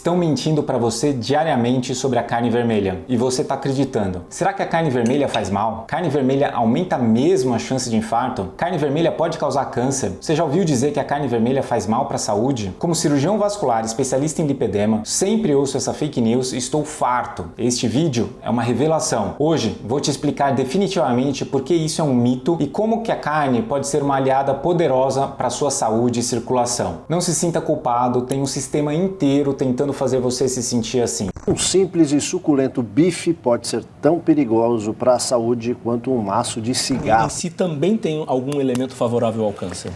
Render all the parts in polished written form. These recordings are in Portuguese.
Estão mentindo para você diariamente sobre a carne vermelha e você está acreditando. Será que a carne vermelha faz mal? Carne vermelha aumenta mesmo a chance de infarto? Carne vermelha pode causar câncer? Você já ouviu dizer que a carne vermelha faz mal para a saúde? Como cirurgião vascular especialista em lipedema, sempre ouço essa fake news e estou farto. Este vídeo é uma revelação. Hoje vou te explicar definitivamente por que isso é um mito e como que a carne pode ser uma aliada poderosa para a sua saúde e circulação. Não se sinta culpado, tem um sistema inteiro tentando fazer você se sentir assim. Um simples e suculento bife pode ser tão perigoso para a saúde quanto um maço de cigarro. Em si também tem algum elemento favorável ao câncer?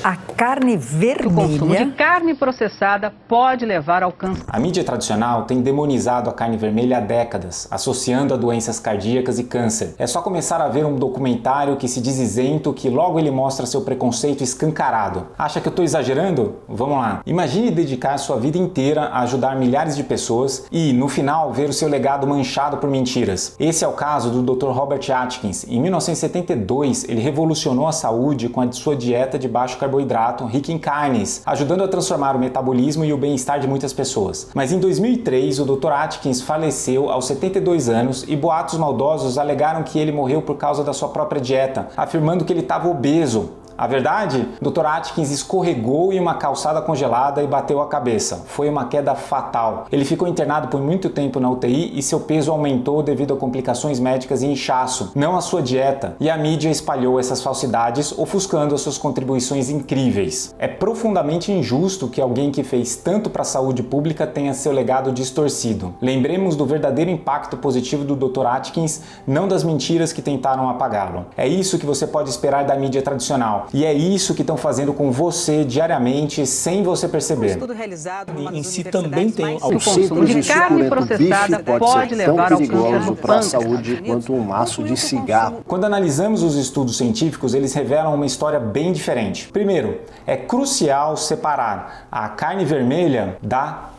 A carne vermelha... O consumo de carne processada pode levar ao câncer. A mídia tradicional tem demonizado a carne vermelha há décadas, associando a doenças cardíacas e câncer. É só começar a ver um documentário que se diz isento que logo ele mostra seu preconceito escancarado. Acha que eu estou exagerando? Vamos lá. Imagine dedicar sua vida inteira a ajudar milhares de pessoas e, no final, ver o seu legado manchado por mentiras. Esse é o caso do Dr. Robert Atkins. Em 1972, ele revolucionou a saúde com a sua dieta de baixo carboidrato rica em carnes, ajudando a transformar o metabolismo e o bem-estar de muitas pessoas. Mas em 2003, o Dr. Atkins faleceu aos 72 anos e boatos maldosos alegaram que ele morreu por causa da sua própria dieta, afirmando que ele estava obeso. A verdade, Dr. Atkins escorregou em uma calçada congelada e bateu a cabeça. Foi uma queda fatal. Ele ficou internado por muito tempo na UTI e seu peso aumentou devido a complicações médicas e inchaço, não a sua dieta. E a mídia espalhou essas falsidades, ofuscando as suas contribuições incríveis. É profundamente injusto que alguém que fez tanto para a saúde pública tenha seu legado distorcido. Lembremos do verdadeiro impacto positivo do Dr. Atkins, não das mentiras que tentaram apagá-lo. É isso que você pode esperar da mídia tradicional. E é isso que estão fazendo com você diariamente, sem você perceber. Um estudo realizado Em si também tem O consumo de carne processada pode levar ao perigoso para a saúde quanto um maço de cigarro. Quando analisamos os estudos científicos, eles revelam uma história bem diferente. Primeiro, é crucial separar a carne vermelha da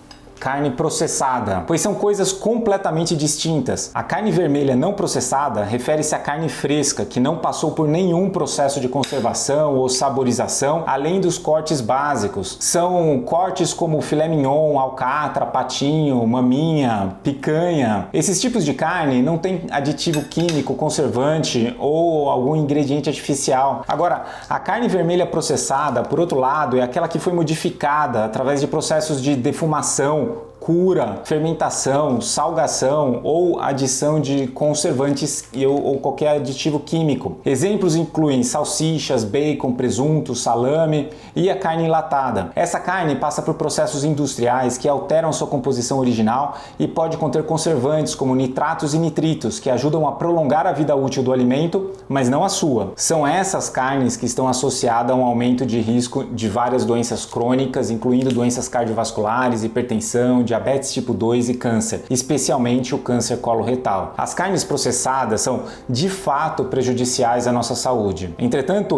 carne processada, pois são coisas completamente distintas. A carne vermelha não processada refere-se à carne fresca, que não passou por nenhum processo de conservação ou saborização, além dos cortes básicos. São cortes como filé mignon, alcatra, patinho, maminha, picanha. Esses tipos de carne não têm aditivo químico, conservante ou algum ingrediente artificial. Agora, a carne vermelha processada, por outro lado, é aquela que foi modificada através de processos de defumação, cura, fermentação, salgação ou adição de conservantes ou qualquer aditivo químico. Exemplos incluem salsichas, bacon, presunto, salame e a carne enlatada. Essa carne passa por processos industriais que alteram sua composição original e pode conter conservantes como nitratos e nitritos que ajudam a prolongar a vida útil do alimento, mas não a sua. São essas carnes que estão associadas a um aumento de risco de várias doenças crônicas, incluindo doenças cardiovasculares, hipertensão, diabetes tipo 2 e câncer, especialmente o câncer coloretal. As carnes processadas são de fato prejudiciais à nossa saúde. Entretanto,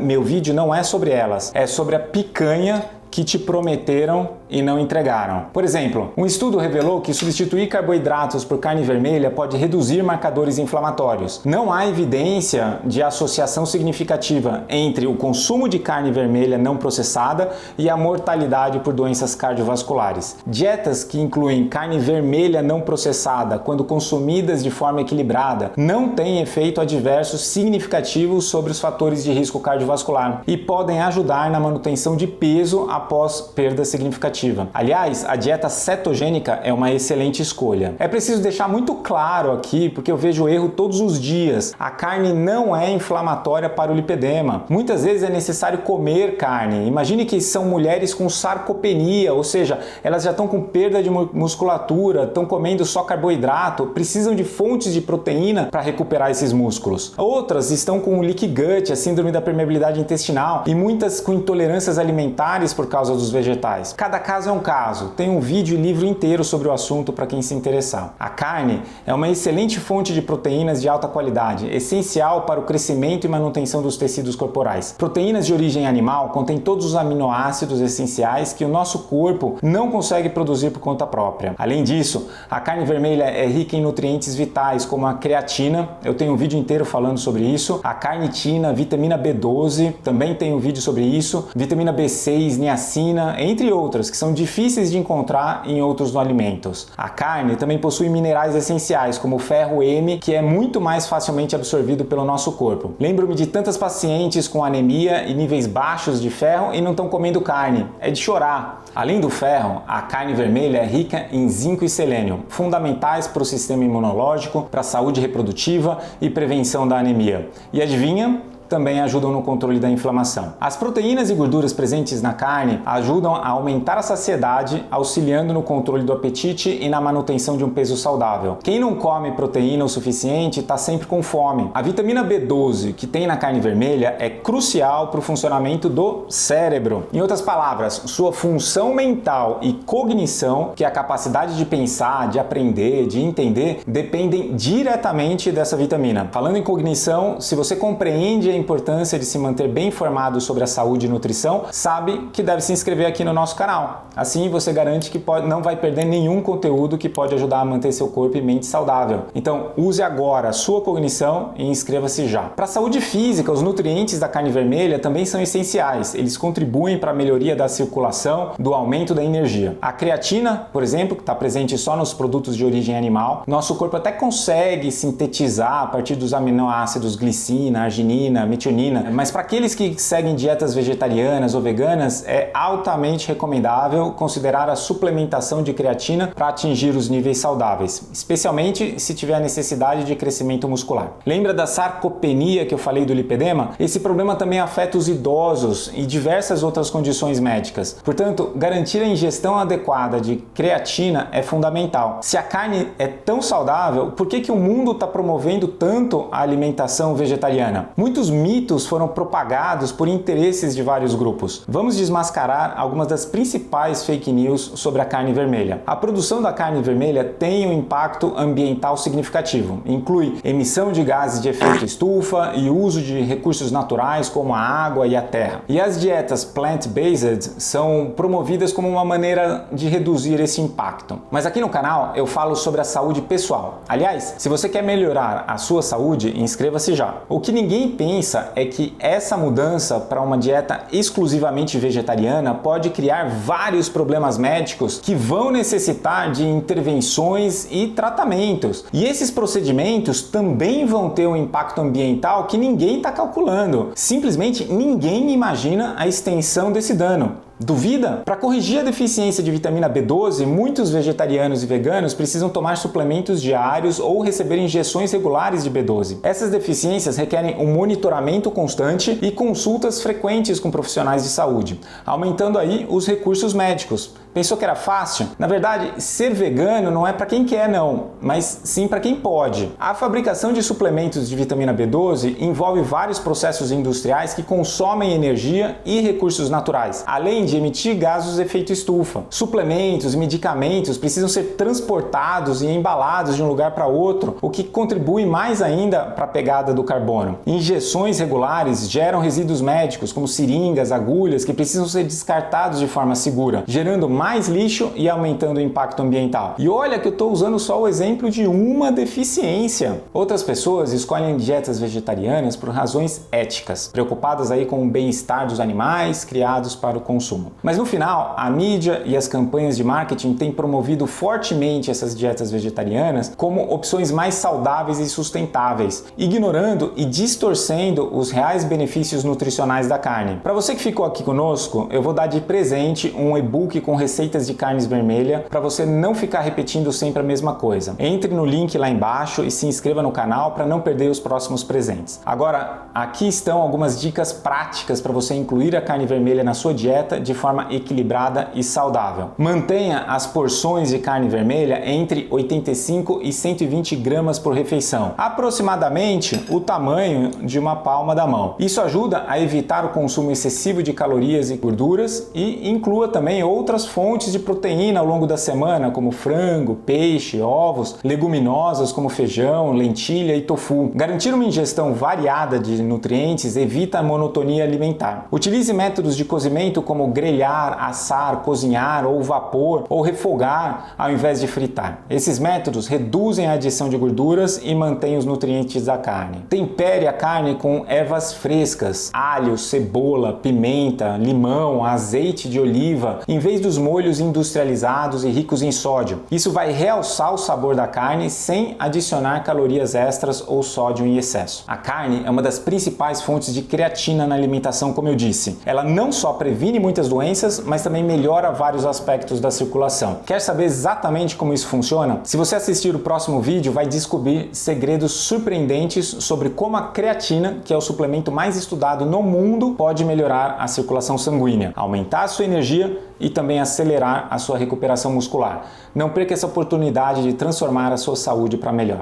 meu vídeo não é sobre elas, é sobre a picanha que te prometeram e não entregaram. Por exemplo, um estudo revelou que substituir carboidratos por carne vermelha pode reduzir marcadores inflamatórios. Não há evidência de associação significativa entre o consumo de carne vermelha não processada e a mortalidade por doenças cardiovasculares. Dietas que incluem carne vermelha não processada, quando consumidas de forma equilibrada, não têm efeito adverso significativo sobre os fatores de risco cardiovascular e podem ajudar na manutenção de peso após perda significativa. Aliás, a dieta cetogênica é uma excelente escolha. É preciso deixar muito claro aqui, porque eu vejo erro todos os dias. A carne não é inflamatória para o lipedema. Muitas vezes é necessário comer carne. Imagine que são mulheres com sarcopenia, ou seja, elas já estão com perda de musculatura, estão comendo só carboidrato, precisam de fontes de proteína para recuperar esses músculos. Outras estão com leaky gut, a síndrome da permeabilidade intestinal, e muitas com intolerâncias alimentares por causa dos vegetais. Cada caso é um caso. Tem um vídeo e livro inteiro sobre o assunto para quem se interessar. A carne é uma excelente fonte de proteínas de alta qualidade, essencial para o crescimento e manutenção dos tecidos corporais. Proteínas de origem animal contêm todos os aminoácidos essenciais que o nosso corpo não consegue produzir por conta própria. Além disso, a carne vermelha é rica em nutrientes vitais como a creatina, eu tenho um vídeo inteiro falando sobre isso, a carnitina, vitamina B12, também tem um vídeo sobre isso, vitamina B6, niacina, entre outras, que são difíceis de encontrar em outros alimentos. A carne também possui minerais essenciais, como o ferro M, que é muito mais facilmente absorvido pelo nosso corpo. Lembro-me de tantas pacientes com anemia e níveis baixos de ferro e não estão comendo carne. É de chorar. Além do ferro, a carne vermelha é rica em zinco e selênio, fundamentais para o sistema imunológico, para a saúde reprodutiva e prevenção da anemia. E adivinha? Também ajudam no controle da inflamação. As proteínas e gorduras presentes na carne ajudam a aumentar a saciedade, auxiliando no controle do apetite e na manutenção de um peso saudável. Quem não come proteína o suficiente está sempre com fome. A vitamina B12 que tem na carne vermelha é crucial para o funcionamento do cérebro. Em outras palavras, sua função mental e cognição, que é a capacidade de pensar, de aprender, de entender, dependem diretamente dessa vitamina. Falando em cognição, se você compreende a importância de se manter bem informado sobre a saúde e nutrição, sabe que deve se inscrever aqui no nosso canal. Assim você garante que não vai perder nenhum conteúdo que pode ajudar a manter seu corpo e mente saudável. Então use agora a sua cognição e inscreva-se já. Para a saúde física, os nutrientes da carne vermelha também são essenciais. Eles contribuem para a melhoria da circulação, do aumento da energia. A creatina, por exemplo, que está presente só nos produtos de origem animal, nosso corpo até consegue sintetizar a partir dos aminoácidos glicina, arginina, metionina, mas para aqueles que seguem dietas vegetarianas ou veganas, é altamente recomendável considerar a suplementação de creatina para atingir os níveis saudáveis, especialmente se tiver a necessidade de crescimento muscular. Lembra da sarcopenia que eu falei do lipedema? Esse problema também afeta os idosos e diversas outras condições médicas. Portanto, garantir a ingestão adequada de creatina é fundamental. Se a carne é tão saudável, por que o mundo está promovendo tanto a alimentação vegetariana? Muitos mitos foram propagados por interesses de vários grupos. Vamos desmascarar algumas das principais fake news sobre a carne vermelha. A produção da carne vermelha tem um impacto ambiental significativo. Inclui emissão de gases de efeito estufa e uso de recursos naturais como a água e a terra. E as dietas plant-based são promovidas como uma maneira de reduzir esse impacto. Mas aqui no canal eu falo sobre a saúde pessoal. Aliás, se você quer melhorar a sua saúde, inscreva-se já. O que ninguém pensa é que essa mudança para uma dieta exclusivamente vegetariana pode criar vários problemas médicos que vão necessitar de intervenções e tratamentos. E esses procedimentos também vão ter um impacto ambiental que ninguém está calculando. Simplesmente ninguém imagina a extensão desse dano. Duvida? Para corrigir a deficiência de vitamina B12, muitos vegetarianos e veganos precisam tomar suplementos diários ou receber injeções regulares de B12. Essas deficiências requerem um monitoramento constante e consultas frequentes com profissionais de saúde, aumentando aí os recursos médicos. Pensou que era fácil? Na verdade, ser vegano não é para quem quer não, mas sim para quem pode. A fabricação de suplementos de vitamina B12 envolve vários processos industriais que consomem energia e recursos naturais, além de emitir gases de efeito estufa. Suplementos e medicamentos precisam ser transportados e embalados de um lugar para outro, o que contribui mais ainda para a pegada do carbono. Injeções regulares geram resíduos médicos, como seringas, agulhas, que precisam ser descartados de forma segura, gerando mais lixo e aumentando o impacto ambiental. E olha que eu estou usando só o exemplo de uma deficiência. Outras pessoas escolhem dietas vegetarianas por razões éticas, preocupadas aí com o bem-estar dos animais criados para o consumo. Mas no final, a mídia e as campanhas de marketing têm promovido fortemente essas dietas vegetarianas como opções mais saudáveis e sustentáveis, ignorando e distorcendo os reais benefícios nutricionais da carne. Para você que ficou aqui conosco, eu vou dar de presente um e-book com receitas de carnes vermelhas para você não ficar repetindo sempre a mesma coisa. Entre no link lá embaixo e se inscreva no canal para não perder os próximos presentes. Agora, aqui estão algumas dicas práticas para você incluir a carne vermelha na sua dieta de forma equilibrada e saudável. Mantenha as porções de carne vermelha entre 85 e 120 gramas por refeição, aproximadamente o tamanho de uma palma da mão. Isso ajuda a evitar o consumo excessivo de calorias e gorduras e inclua também outras fontes de proteína ao longo da semana, como frango, peixe, ovos, leguminosas como feijão, lentilha e tofu. Garantir uma ingestão variada de nutrientes evita a monotonia alimentar. Utilize métodos de cozimento como grelhar, assar, cozinhar ou vapor ou refogar ao invés de fritar. Esses métodos reduzem a adição de gorduras e mantêm os nutrientes da carne. Tempere a carne com ervas frescas, alho, cebola, pimenta, limão, azeite de oliva, em vez dos molhos industrializados e ricos em sódio. Isso vai realçar o sabor da carne sem adicionar calorias extras ou sódio em excesso. A carne é uma das principais fontes de creatina na alimentação, como eu disse. Ela não só previne muitas doenças, mas também melhora vários aspectos da circulação. Quer saber exatamente como isso funciona? Se você assistir o próximo vídeo, vai descobrir segredos surpreendentes sobre como a creatina, que é o suplemento mais estudado no mundo, pode melhorar a circulação sanguínea, aumentar a sua energia e também acelerar a sua recuperação muscular. Não perca essa oportunidade de transformar a sua saúde para melhor.